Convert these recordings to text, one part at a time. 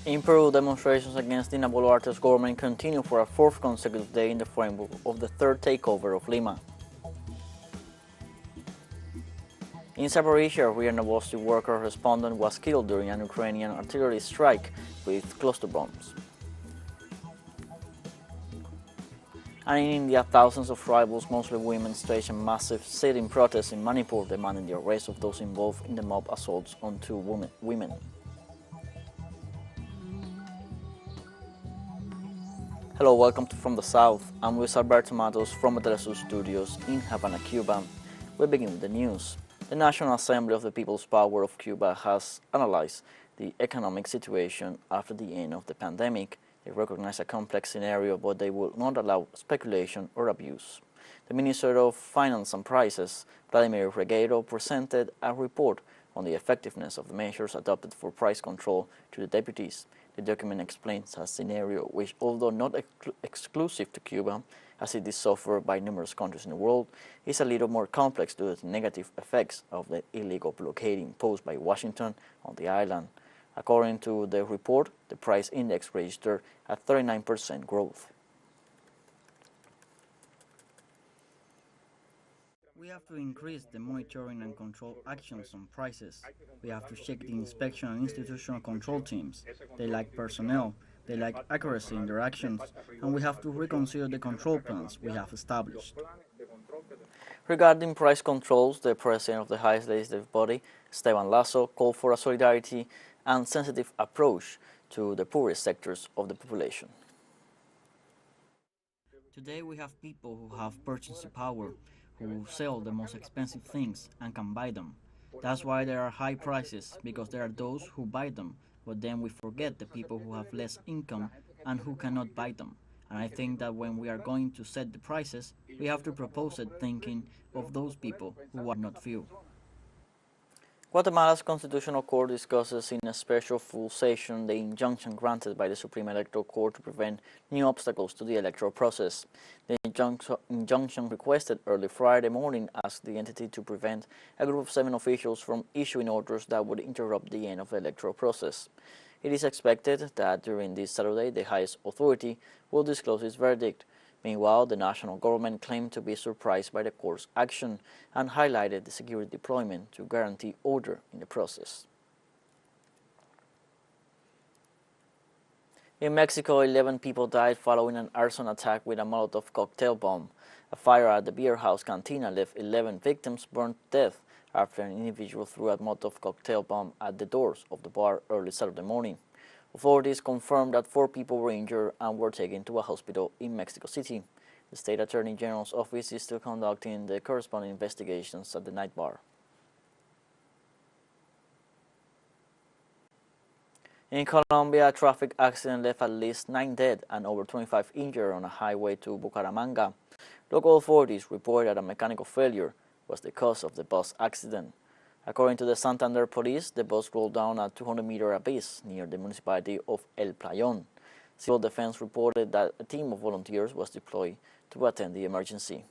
In Peru, demonstrations against Dina Boluarte's government continue for a fourth consecutive day in the framework of the third takeover of Lima. In Zaporizhia, a Rear Novosti worker respondent was killed during an Ukrainian artillery strike with cluster bombs. And in India, thousands of tribals, mostly women, staged a massive sit-in protest in Manipur demanding the arrest of those involved in the mob assaults on two women. Hello, welcome to From the South. I'm Luis Alberto Matos from the teleSUR studios in Havana, Cuba. We begin with the news. The National Assembly of the People's Power of Cuba has analyzed the economic situation after the end of the pandemic. They recognize a complex scenario, but they will not allow speculation or abuse. The Minister of Finance and Prices, Vladimir Regueiro, presented a report on the effectiveness of the measures adopted for price control to the deputies. The document explains a scenario which, although not exclusive to Cuba, as it is suffered by numerous countries in the world, is a little more complex due to the negative effects of the illegal blockade imposed by Washington on the island. According to the report, the price index registered a 39% growth. We have to increase the monitoring and control actions on prices. We have to check the inspection and institutional control teams. They lack personnel, they lack accuracy in their actions, and we have to reconsider the control plans we have established. Regarding price controls, the president of the highest legislative body, Esteban Lasso, called for a solidarity and sensitive approach to the poorest sectors of the population. Today we have people who have purchasing power, who sell the most expensive things and can buy them. That's why there are high prices, because there are those who buy them, but then we forget the people who have less income and who cannot buy them. And I think that when we are going to set the prices, we have to propose it thinking of those people who are not few. Guatemala's Constitutional Court discusses in a special full session the injunction granted by the Supreme Electoral Court to prevent new obstacles to the electoral process. The injunction requested early Friday morning asked the entity to prevent a group of 7 officials from issuing orders that would interrupt the end of the electoral process. It is expected that during this Saturday the highest authority will disclose its verdict. Meanwhile, the national government claimed to be surprised by the court's action and highlighted the security deployment to guarantee order in the process. In Mexico, 11 people died following an arson attack with a Molotov cocktail bomb. A fire at the beer house cantina left 11 victims burned to death after an individual threw a Molotov cocktail bomb at the doors of the bar early Saturday morning. Authorities confirmed that 4 people were injured and were taken to a hospital in Mexico City. The State Attorney General's office is still conducting the corresponding investigations at the night bar. In Colombia, a traffic accident left at least 9 dead and over 25 injured on a highway to Bucaramanga. Local authorities reported that a mechanical failure was the cause of the bus accident. According to the Santander police, the bus rolled down a 200-meter abyss near the municipality of El Playón. Civil Defense reported that a team of volunteers was deployed to attend the emergency.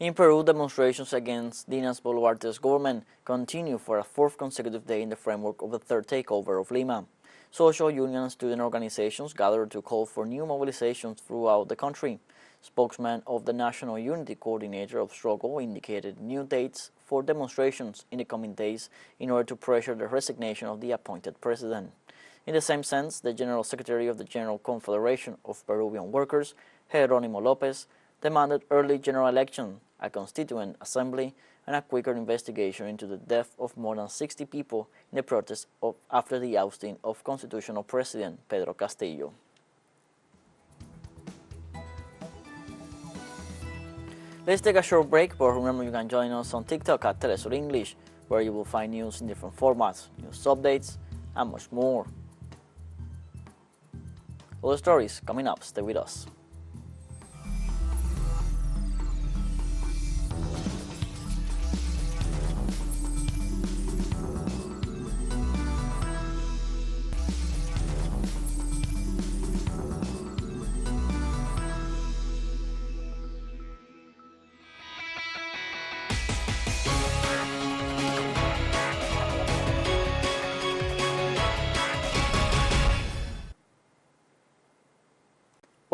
In Peru, demonstrations against Dina Boluarte's government continue for a fourth consecutive day in the framework of the third takeover of Lima. Social union and student organizations gathered to call for new mobilizations throughout the country. Spokesman of the National Unity Coordinator of Struggle indicated new dates for demonstrations in the coming days in order to pressure the resignation of the appointed president. In the same sense, the General Secretary of the General Confederation of Peruvian Workers, Jerónimo López, demanded early general election, a constituent assembly, and a quicker investigation into the death of more than 60 people in the protests after the ousting of Constitutional President Pedro Castillo. Let's take a short break, but remember you can join us on TikTok at teleSUR English, where you will find news in different formats, news updates, and much more. All the stories coming up. Stay with us.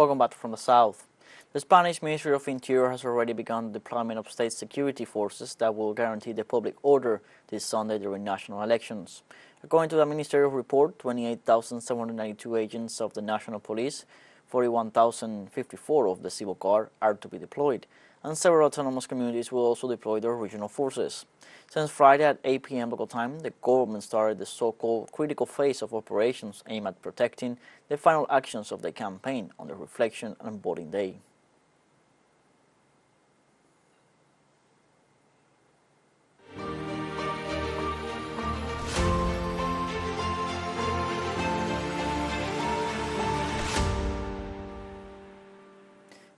Welcome back from the South. The Spanish Ministry of Interior has already begun the deployment of state security forces that will guarantee the public order this Sunday during national elections. According to the ministerial report, 28,792 agents of the National Police, 41,054 of the Civil Guard are to be deployed, and several autonomous communities will also deploy their regional forces. Since Friday at 8 p.m. local time, the government started the so-called critical phase of operations aimed at protecting the final actions of the campaign on the reflection and voting day.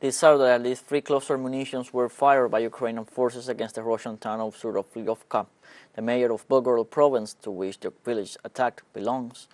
This Saturday, at least 3 cluster munitions were fired by Ukrainian forces against the Russian town of Boluarte. The mayor of Boluarte province, to which the village attacked belongs,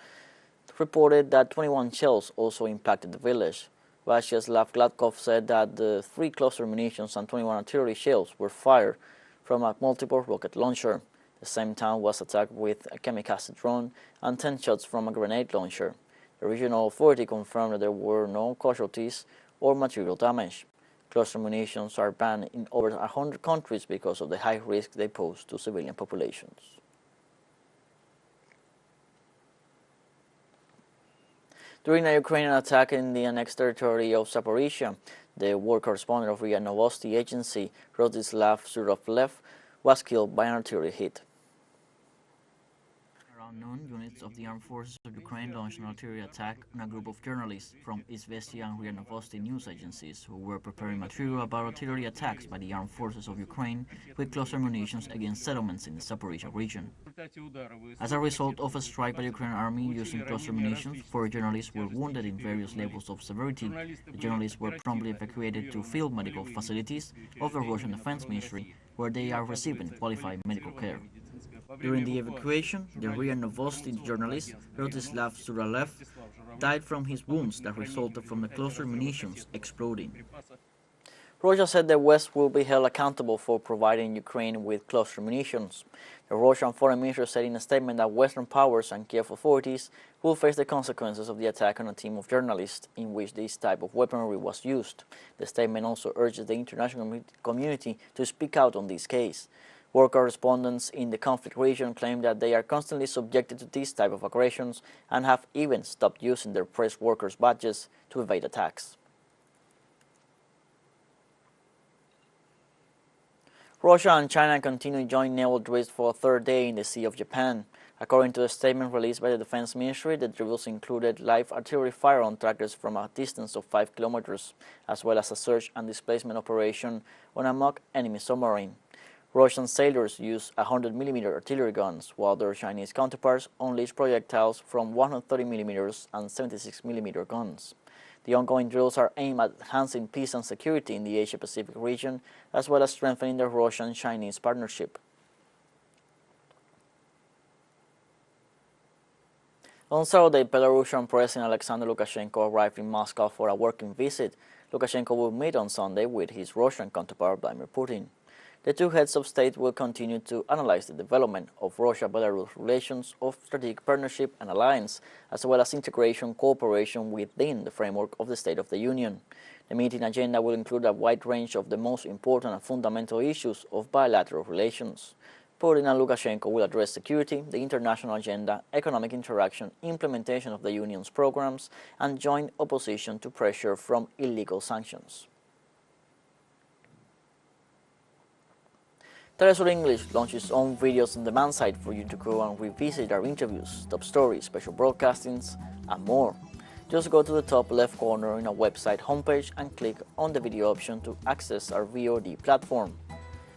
reported that 21 shells also impacted the village. Vyacheslav Gladkov said that the 3 cluster munitions and 21 artillery shells were fired from a multiple rocket launcher. The same town was attacked with a kamikaze drone and 10 shots from a grenade launcher. The regional authority confirmed that there were no casualties or material damage. Cluster munitions are banned in over 100 countries because of the high risk they pose to civilian populations. During a Ukrainian attack in the annexed territory of Zaporizhia, the war correspondent of RIA Novosti agency, Rostislav Zurovlev, was killed by an artillery hit. Around noon, units of the armed forces of Ukraine launched an artillery attack on a group of journalists from Izvestia and RIA Novosti news agencies who were preparing material about artillery attacks by the armed forces of Ukraine with cluster munitions against settlements in the Zaporizhia region. As a result of a strike by the Ukrainian army using cluster munitions, 4 journalists were wounded in various levels of severity. The journalists were promptly evacuated to field medical facilities of the Russian Defense Ministry, where they are receiving qualified medical care. During the evacuation, the RIA Novosti journalist Rostislav Zurovlev died from his wounds that resulted from the cluster munitions exploding. Russia said the West will be held accountable for providing Ukraine with cluster munitions. The Russian foreign minister said in a statement that Western powers and Kiev authorities will face the consequences of the attack on a team of journalists in which this type of weaponry was used. The statement also urges the international community to speak out on this case. War correspondents in the conflict region claim that they are constantly subjected to this type of aggressions and have even stopped using their press workers' badges to evade attacks. Russia and China continue joint naval drills for a 3rd day in the Sea of Japan. According to a statement released by the Defense Ministry, the drills included live artillery fire on trackers from a distance of 5 kilometers, as well as a search and displacement operation on a mock enemy submarine. Russian sailors use 100mm artillery guns, while their Chinese counterparts unleash projectiles from 130mm and 76mm guns. The ongoing drills are aimed at enhancing peace and security in the Asia-Pacific region, as well as strengthening the Russian-Chinese partnership. On Saturday, Belarusian President Alexander Lukashenko arrived in Moscow for a working visit. Lukashenko will meet on Sunday with his Russian counterpart Vladimir Putin. The 2 heads of state will continue to analyze the development of Russia-Belarus relations of strategic partnership and alliance, as well as integration cooperation within the framework of the State of the Union. The meeting agenda will include a wide range of the most important and fundamental issues of bilateral relations. Putin and Lukashenko will address security, the international agenda, economic interaction, implementation of the Union's programs, and joint opposition to pressure from illegal sanctions. teleSUR English launched its own videos on demand site for you to go and revisit our interviews, top stories, special broadcastings, and more. Just go to the top left corner in our website homepage and click on the video option to access our VOD platform.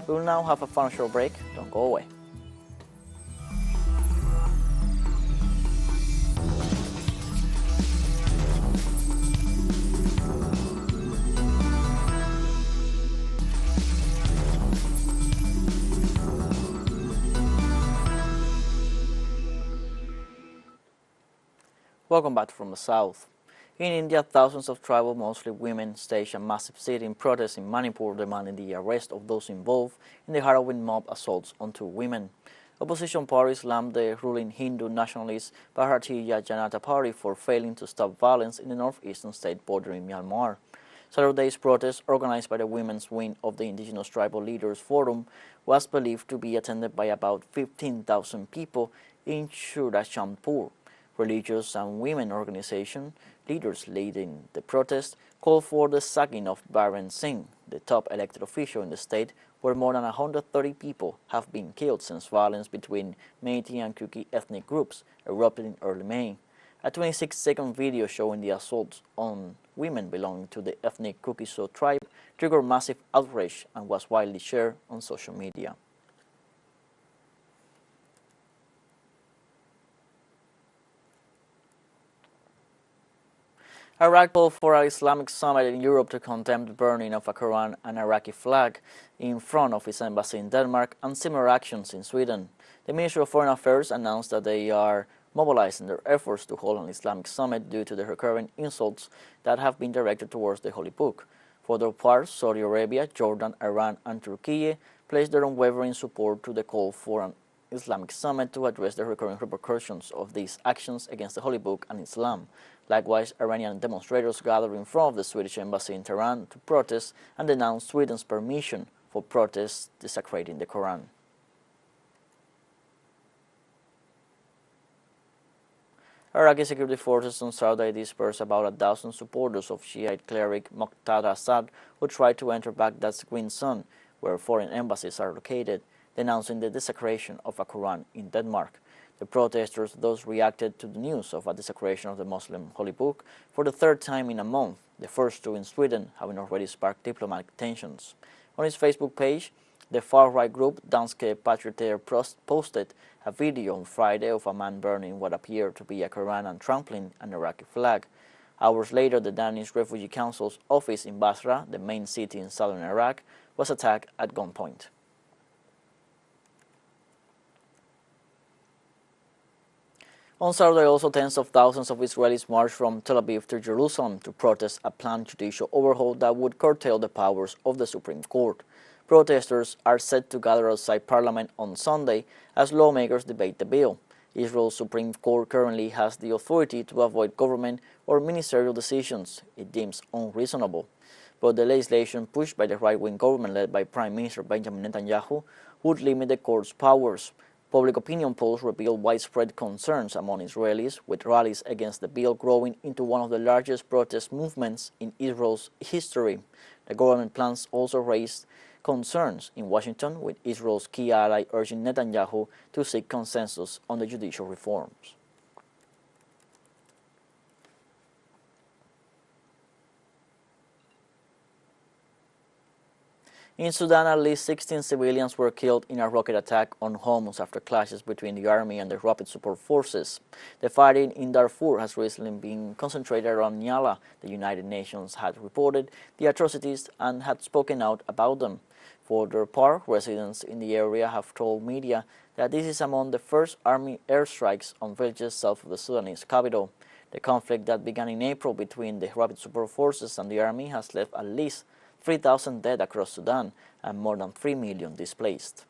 We will now have a fun short break. Don't go away. Welcome back from the South. In India, thousands of tribal, mostly women, staged a massive sit-in protest in Manipur demanding the arrest of those involved in the harrowing mob assaults on 2 women. Opposition parties slammed the ruling Hindu nationalist Bharatiya Janata Party for failing to stop violence in the northeastern state bordering Myanmar. Saturday's protest, organized by the women's wing of the Indigenous Tribal Leaders Forum, was believed to be attended by about 15,000 people in Churachandpur. Religious and women organization leaders leading the protest called for the sacking of Biren Singh, the top elected official in the state, where more than 130 people have been killed since violence between Métis and Kuki ethnic groups erupted in early May. A 26-second video showing the assaults on women belonging to the ethnic Kuki tribe triggered massive outrage and was widely shared on social media. Iraq called for an Islamic summit in Europe to condemn the burning of a Quran and Iraqi flag in front of its embassy in Denmark and similar actions in Sweden. The Ministry of Foreign Affairs announced that they are mobilizing their efforts to hold an Islamic summit due to the recurring insults that have been directed towards the Holy Book. For their part, Saudi Arabia, Jordan, Iran, and Turkey placed their unwavering support to the call for an Islamic summit to address the recurring repercussions of these actions against the Holy Book and Islam. Likewise, Iranian demonstrators gathered in front of the Swedish embassy in Tehran to protest and denounce Sweden's permission for protests desecrating the Quran. Iraqi security forces on Saturday dispersed about 1,000 supporters of Shiite cleric Muqtada Assad, who tried to enter Baghdad's Green Zone, where foreign embassies are located, denouncing the desecration of a Quran in Denmark. The protesters thus reacted to the news of a desecration of the Muslim Holy Book for the third time in a month, the first two in Sweden having already sparked diplomatic tensions. On its Facebook page, the far-right group Danske Patrioter posted a video on Friday of a man burning what appeared to be a Quran and trampling an Iraqi flag. Hours later, the Danish Refugee Council's office in Basra, the main city in southern Iraq, was attacked at gunpoint. On Saturday, also tens of thousands of Israelis marched from Tel Aviv to Jerusalem to protest a planned judicial overhaul that would curtail the powers of the Supreme Court. Protesters are set to gather outside Parliament on Sunday as lawmakers debate the bill. Israel's Supreme Court currently has the authority to avoid government or ministerial decisions it deems unreasonable. But the legislation pushed by the right-wing government led by Prime Minister Benjamin Netanyahu would limit the court's powers. Public opinion polls reveal widespread concerns among Israelis, with rallies against the bill growing into one of the largest protest movements in Israel's history. The government plans also raised concerns in Washington, with Israel's key ally urging Netanyahu to seek consensus on the judicial reforms. In Sudan, at least 16 civilians were killed in a rocket attack on homes after clashes between the army and the rapid support forces. The fighting in Darfur has recently been concentrated around Nyala. The United Nations had reported the atrocities and had spoken out about them. For their part, residents in the area have told media that this is among the first army airstrikes on villages south of the Sudanese capital. The conflict that began in April between the rapid support forces and the army has left at least 3,000 dead across Sudan and more than 3 million displaced.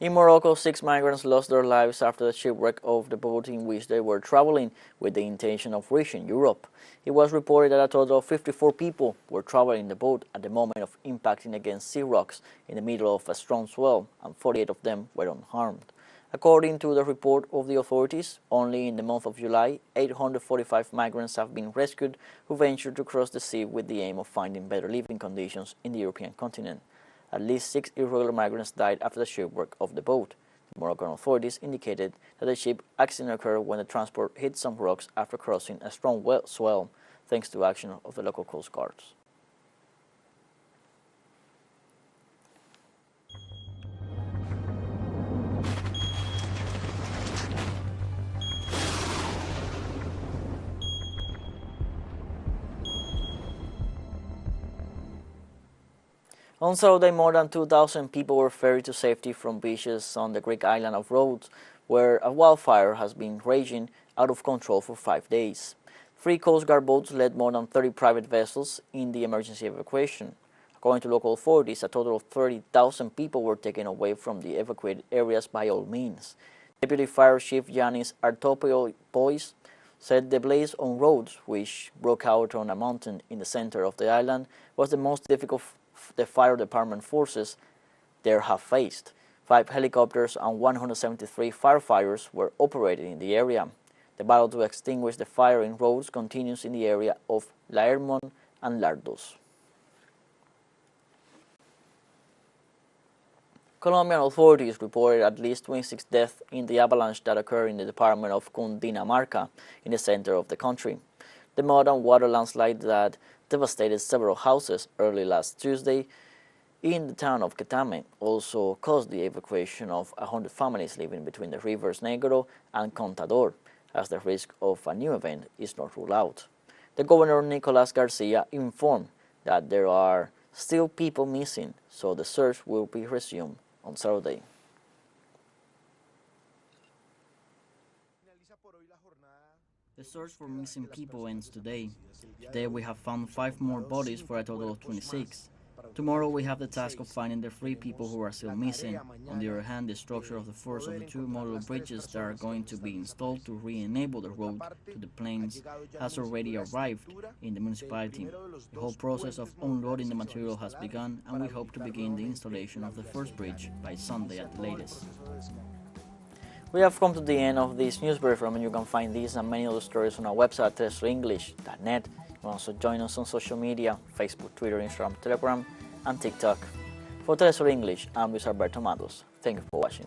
In Morocco, 6 migrants lost their lives after the shipwreck of the boat in which they were traveling with the intention of reaching Europe. It was reported that a total of 54 people were traveling the boat at the moment of impacting against sea rocks in the middle of a strong swell, and 48 of them were unharmed. According to the report of the authorities, only in the month of July, 845 migrants have been rescued who ventured to cross the sea with the aim of finding better living conditions in the European continent. At least 6 irregular migrants died after the shipwreck of the boat. The Moroccan authorities indicated that the ship accident occurred when the transport hit some rocks after crossing a strong swell, thanks to action of the local coast guards. On Saturday, more than 2,000 people were ferried to safety from beaches on the Greek island of Rhodes, where a wildfire has been raging out of control for 5 days. 3 Coast Guard boats led more than 30 private vessels in the emergency evacuation. According to local authorities, a total of 30,000 people were taken away from the evacuated areas by all means. Deputy Fire Chief Yanis Artopois said the blaze on roads, which broke out on a mountain in the center of the island, was the most difficult the fire department forces there have faced. 5 helicopters and 173 firefighters were operating in the area. The battle to extinguish the fire in roads continues in the area of La Hermon and Lardos. Colombian authorities reported at least 26 deaths in the avalanche that occurred in the department of Cundinamarca in the center of the country. The mud and water landslide that devastated several houses early last Tuesday in the town of Quetame also caused the evacuation of 100 families living between the rivers Negro and Contador, as the risk of a new event is not ruled out. The governor Nicolas Garcia informed that there are still people missing, so the search will be resumed on Saturday. The search for missing people ends today. Today we have found 5 more bodies for a total of 26. Tomorrow we have the task of finding the 3 people who are still missing. On the other hand, the structure of the first of the 2 model bridges that are going to be installed to re-enable the road to the plains has already arrived in the municipality. The whole process of unloading the material has begun, and we hope to begin the installation of the first bridge by Sunday at the latest. We have come to the end of this news briefing, and you can find these and many other stories on our website, telesurenglish.net. You can also join us on social media, Facebook, Twitter, Instagram, Telegram, and TikTok. For TeleSUR English, I'm Luis Alberto Matos. Thank you for watching.